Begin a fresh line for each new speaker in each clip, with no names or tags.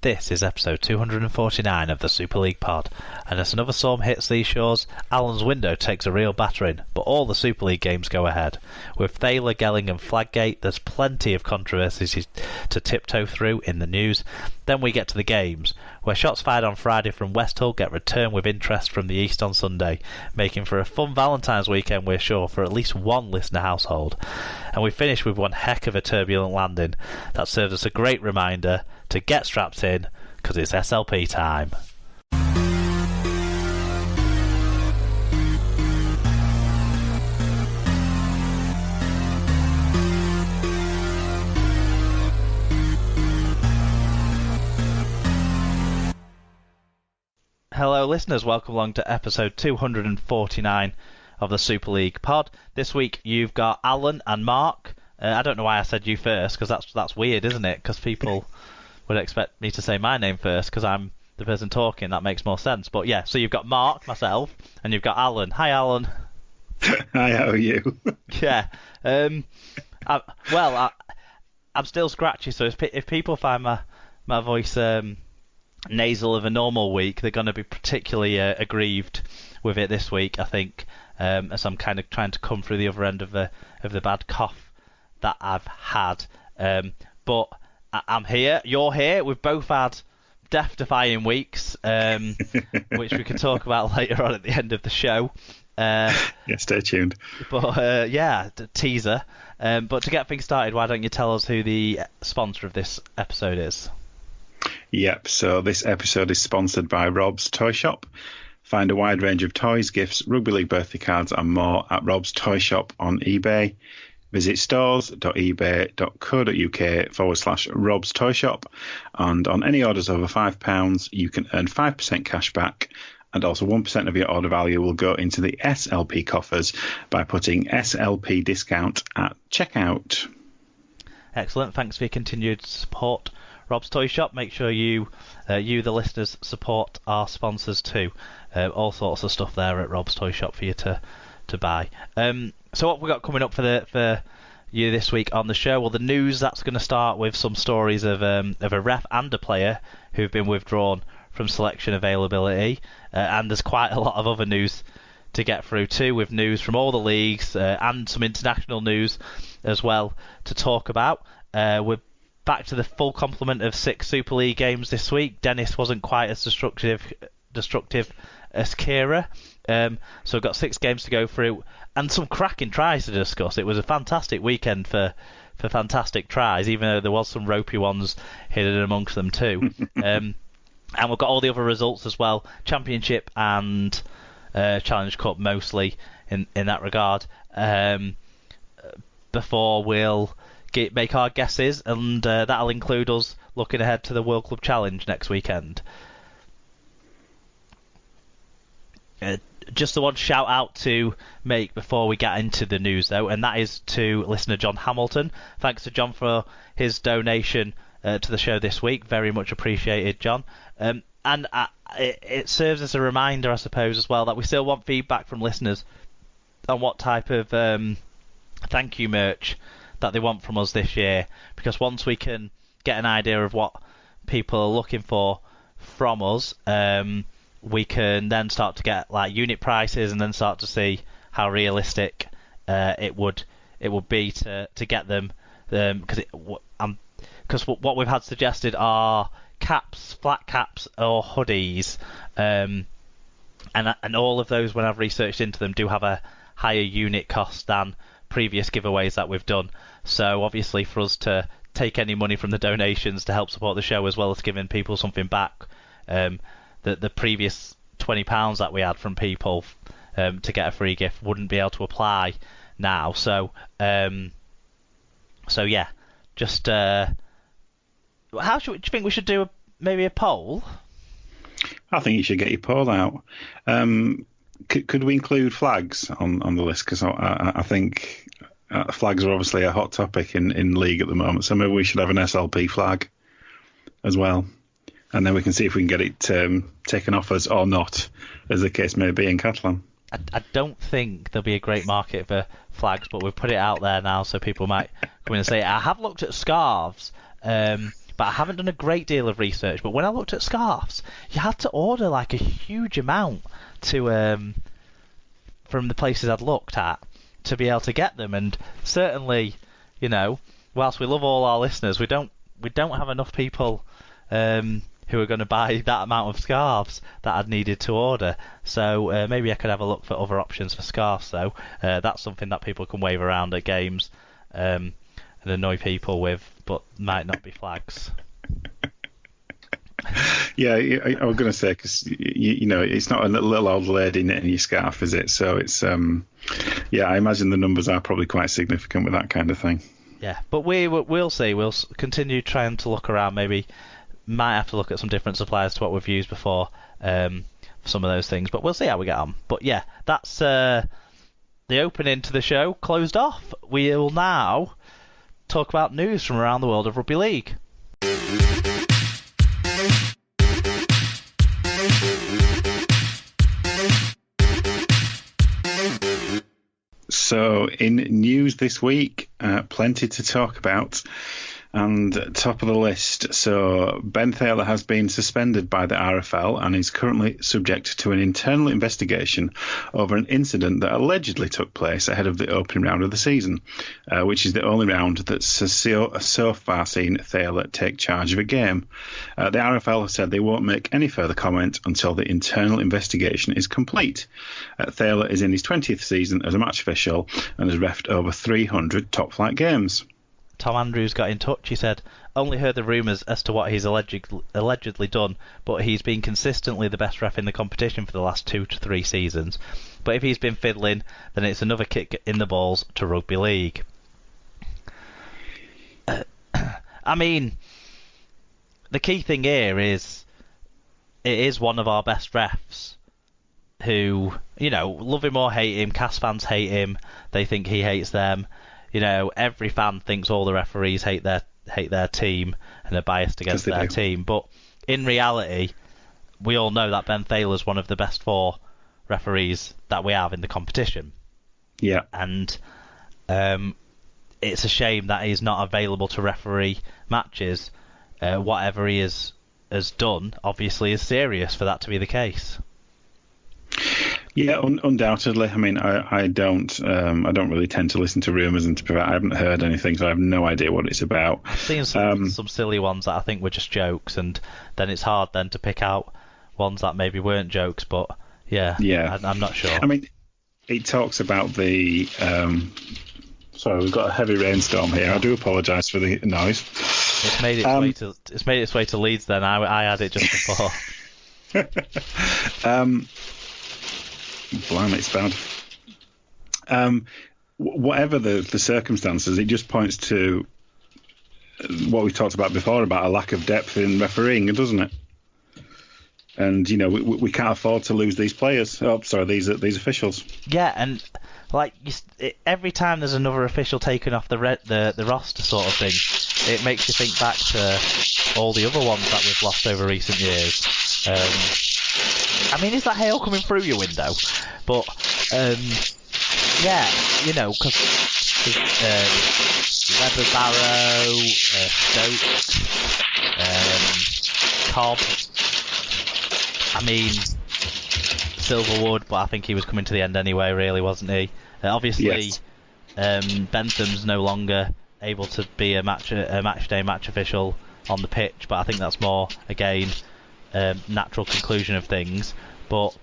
This is episode 249 of the Super League pod, and as another storm hits these shores, Alan's window takes a real battering, but all the Super League games go ahead. With Thaler, Gelling and Flaggate, there's plenty of controversies to tiptoe through in the news. Then we get to the games, where shots fired on Friday from West Hull get returned with interest from the East on Sunday, making for a fun Valentine's weekend, we're sure, for at least one listener household. And we finish with one heck of a turbulent landing that serves as a great reminder to get strapped in, because it's SLP time. Hello listeners, welcome along to episode 249 of the Super League pod. This week you've got Alan and Mark. I don't know why I said you first, because that's weird, isn't it? Because people would expect me to say my name first because I'm the person talking. That makes more sense. But yeah, so you've got Mark, myself, and you've got Alan. Hi, Alan.
Hi, how are you?
Yeah. I'm still scratchy, so if people find my voice nasal of a normal week, they're going to be particularly aggrieved with it this week, I think, as I'm kind of trying to come through the other end of the bad cough that I've had. But I'm here, you're here, we've both had death-defying weeks, which we can talk about later on at the end of the show.
Yeah, stay tuned.
But teaser. But to get things started, why don't you tell us who the sponsor of this episode is?
Yep, so this episode is sponsored by Rob's Toy Shop. Find a wide range of toys, gifts, rugby league birthday cards and more at Rob's Toy Shop on eBay. Visit stores.ebay.co.uk/Rob's Toy Shop, and on any orders over £5 you can earn 5% cash back, and also 1% of your order value will go into the SLP coffers by putting SLP discount at checkout.
Excellent, thanks for your continued support, Rob's Toy Shop. Make sure you the listeners, support our sponsors too. All sorts of stuff there at Rob's Toy Shop for you to buy. So what we got coming up for you this week on the show? Well, the news, that's going to start with some stories of a ref and a player who've been withdrawn from selection availability, and there's quite a lot of other news to get through too, with news from all the leagues and some international news as well to talk about. We're back to the full complement of 6 Super League games this week. Dennis wasn't quite as destructive as Kira. So we've got 6 games to go through and some cracking tries to discuss. It was a fantastic weekend for fantastic tries, even though there was some ropey ones hidden amongst them too. And we've got all the other results as well, Championship and Challenge Cup mostly in that regard, before we'll make our guesses, and that'll include us looking ahead to the World Club Challenge next weekend. Just the one shout out to make before we get into the news though, and that is to listener John Hamilton. Thanks to John for his donation to the show this week. Very much appreciated, John. And it serves as a reminder, I suppose, as well, that we still want feedback from listeners on what type of thank you merch that they want from us this year, because once we can get an idea of what people are looking for from us, we can then start to get like unit prices, and then start to see how realistic it would be to get them, because what we've had suggested are caps, flat caps or hoodies, and all of those, when I've researched into them, do have a higher unit cost than previous giveaways that we've done. So obviously for us to take any money from the donations to help support the show, as well as giving people something back, the previous £20 that we had from people to get a free gift wouldn't be able to apply now. So yeah, just do you think we should do maybe a poll?
I think you should get your poll out. Could we include flags on the list? Because I think flags are obviously a hot topic in league at the moment. So maybe we should have an SLP flag as well. And then we can see if we can get it taken off us or not, as the case may be in Catalan.
I don't think there'll be a great market for flags, but we've put it out there now, so people might come in and say, I have looked at scarves, but I haven't done a great deal of research. But when I looked at scarves, you had to order like a huge amount to from the places I'd looked at to be able to get them. And certainly, whilst we love all our listeners, we don't have enough people who are going to buy that amount of scarves that I'd needed to order. So maybe I could have a look for other options for scarves, though. That's something that people can wave around at games and annoy people with, but might not be flags.
Yeah, I was going to say, because, it's not a little old lady knitting your scarf, is it? So it's, I imagine the numbers are probably quite significant with that kind of thing.
Yeah, but we'll see. We'll continue trying to look around. Maybe might have to look at some different suppliers to what we've used before for some of those things. But we'll see how we get on. But yeah, that's the opening to the show closed off. We will now talk about news from around the world of rugby league.
So in news this week, plenty to talk about. And top of the list, so Ben Thaler has been suspended by the RFL and is currently subject to an internal investigation over an incident that allegedly took place ahead of the opening round of the season, which is the only round that's so far seen Thaler take charge of a game. The RFL have said they won't make any further comment until the internal investigation is complete. Thaler is in his 20th season as a match official and has reffed over 300 top-flight games.
Tom Andrews got in touch. He said, only heard the rumours as to what he's allegedly done, but he's been consistently the best ref in the competition for the last 2 to 3 seasons. But if he's been fiddling, then it's another kick in the balls to rugby league. I mean, the key thing here is it is one of our best refs who, love him or hate him. Cas fans hate him. They think he hates them. Every fan thinks all the referees hate their team and are biased against their team. But in reality, we all know that Ben Thaler is one of the best 4 referees that we have in the competition.
Yeah.
And it's a shame that he's not available to referee matches. Whatever he has done, obviously, is serious for that to be the case.
Yeah, undoubtedly. I mean, I don't really tend to listen to rumours, and I haven't heard anything, so I have no idea what it's about.
I've seen some silly ones that I think were just jokes, and then it's hard then to pick out ones that maybe weren't jokes. But yeah, I'm not sure.
I mean, it talks about the. Sorry, we've got a heavy rainstorm here. I do apologise for the noise.
It's made its way to Leeds. Then I had it just before.
Blimey, it's bad. Whatever the circumstances, it just points to what we talked about before about a lack of depth in refereeing, doesn't it? And we can't afford to lose these players. Oh, sorry, these officials.
Yeah, and every time there's another official taken off the roster, sort of thing, it makes you think back to all the other ones that we've lost over recent years. I mean, is that hail coming through your window? But, because Weber Barrow, Stokes, Cobb, I mean, Silverwood, but I think he was coming to the end anyway, really, wasn't he? Obviously, yes. Bentham's no longer able to be a match day match official on the pitch, but I think that's more, again, natural conclusion of things. But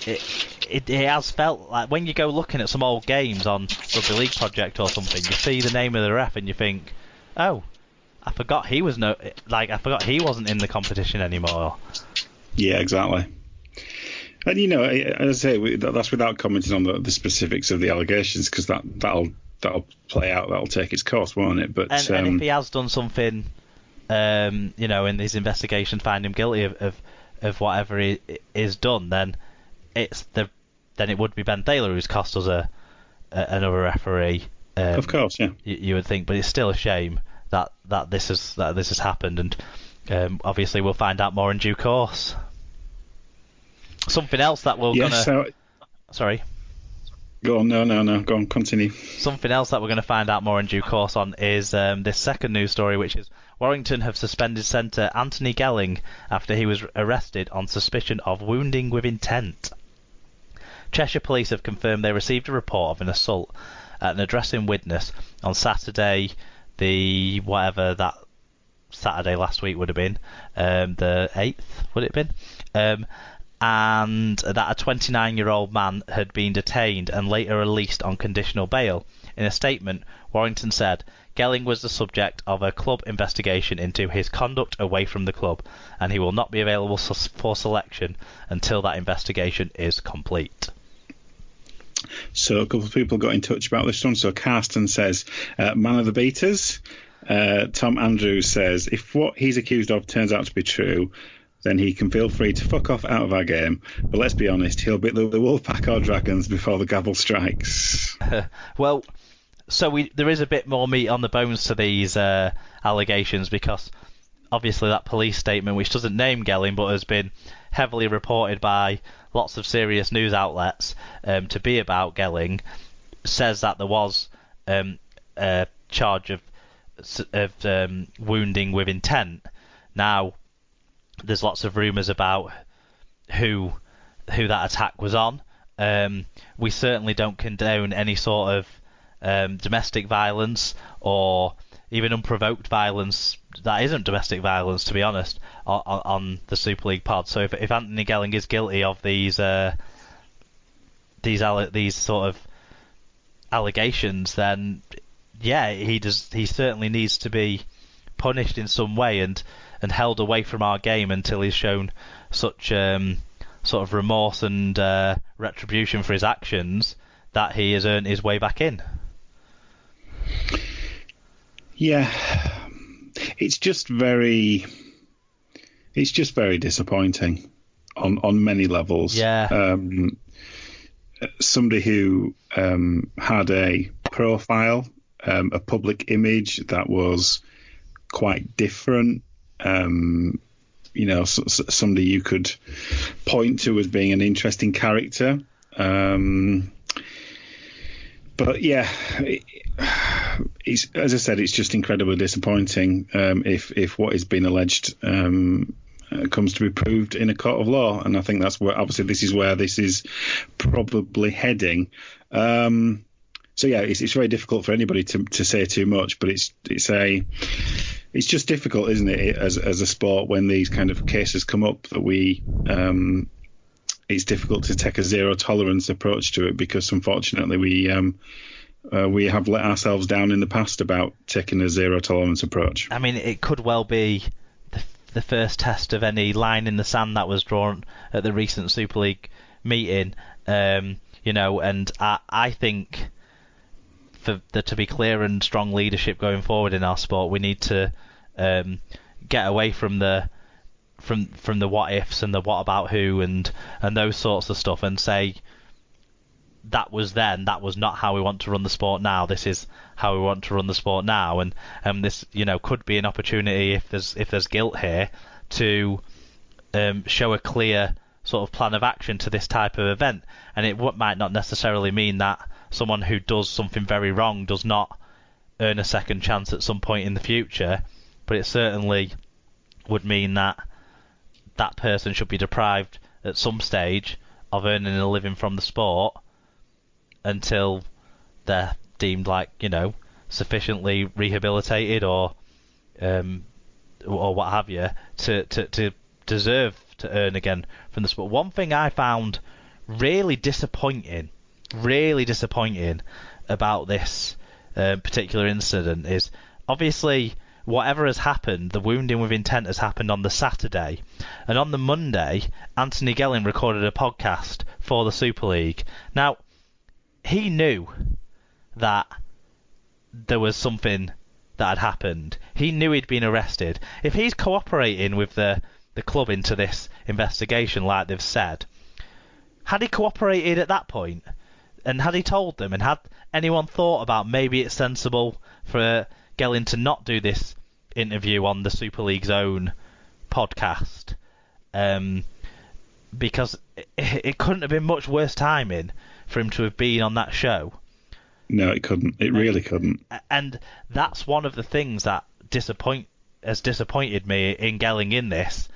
it has felt like when you go looking at some old games on Rugby League Project or something, you see the name of the ref and you think, oh, I forgot he wasn't in the competition anymore. Yeah,
exactly. And as I say, that's without commenting on the specifics of the allegations, because that'll play out, that'll take its course, won't it? But
and if he has done something, in his investigation, find him guilty of whatever he is done, then it would be Ben Thaler who's cost us another referee.
Of course, yeah.
You would think, but it's still a shame that this has happened, and obviously we'll find out more in due course. Something else that we're gonna. Sorry.
Go on, no. Go on, continue.
Something else that we're going to find out more in due course on is this second news story, which is Warrington have suspended centre Anthony Gelling after he was arrested on suspicion of wounding with intent. Cheshire Police have confirmed they received a report of an assault at an addressing witness on Saturday, that Saturday last week would have been, the 8th, would it have been? And that a 29-year-old man had been detained and later released on conditional bail. In a statement, Warrington said Gelling was the subject of a club investigation into his conduct away from the club, and he will not be available for selection until that investigation is complete.
So a couple of people got in touch about this one. So Karsten says, man of the beaters. Tom Andrews says, if what he's accused of turns out to be true, then he can feel free to fuck off out of our game. But let's be honest, he'll beat the Wolfpack or Dragons before the gavel strikes.
Well, so there is a bit more meat on the bones to these allegations, because obviously that police statement, which doesn't name Gelling but has been heavily reported by lots of serious news outlets to be about Gelling, says that there was a charge of wounding with intent. Now, there's lots of rumours about who that attack was on. We certainly don't condone any sort of domestic violence or even unprovoked violence that isn't domestic violence, to be honest, on the Super League pod. So if Anthony Gelling is guilty of these sort of allegations, then yeah, he certainly needs to be punished in some way and held away from our game until he's shown such sort of remorse and retribution for his actions that he has earned his way back in.
Yeah, it's just very disappointing on many levels.
Yeah.
Somebody who had a profile, a public image that was quite different. Somebody you could point to as being an interesting character. But yeah, as I said, it's just incredibly disappointing if what is being alleged comes to be proved in a court of law. And I think that's where, obviously, this is where this is probably heading. So yeah, it's very difficult for anybody to say too much, but it's just difficult, isn't it, as a sport, when these kind of cases come up, that it's difficult to take a zero tolerance approach to it, because unfortunately we have let ourselves down in the past about taking a zero tolerance approach. I
mean, it could well be the first test of any line in the sand that was drawn at the recent Super League meeting, and I think for there to be clear and strong leadership going forward in our sport, we need to get away from the what ifs and the what about who and those sorts of stuff, and say that was then, that was not how we want to run the sport now. This is how we want to run the sport now, and this could be an opportunity, if there's guilt here, to show a clear sort of plan of action to this type of event. And it might not necessarily mean that someone who does something very wrong does not earn a second chance at some point in the future, but it certainly would mean that that person should be deprived at some stage of earning a living from the sport until they're deemed sufficiently rehabilitated or what have you to deserve to earn again from the sport. One thing I found really disappointing about this particular incident is, obviously, whatever has happened, the wounding with intent has happened on the Saturday, and on the Monday, Anthony Gelling recorded a podcast for the Super League. Now, he knew that there was something that had happened. He knew he'd been arrested. If he's cooperating with the club into this investigation, like they've said, had he cooperated at that point, and had he told them, and had anyone thought about maybe it's sensible for Gelling to not do this interview on the Super League's own podcast, because it couldn't have been much worse timing for him to have been on that show.
No, it couldn't. It really couldn't.
And that's one of the things that has disappointed me in Gelling in this,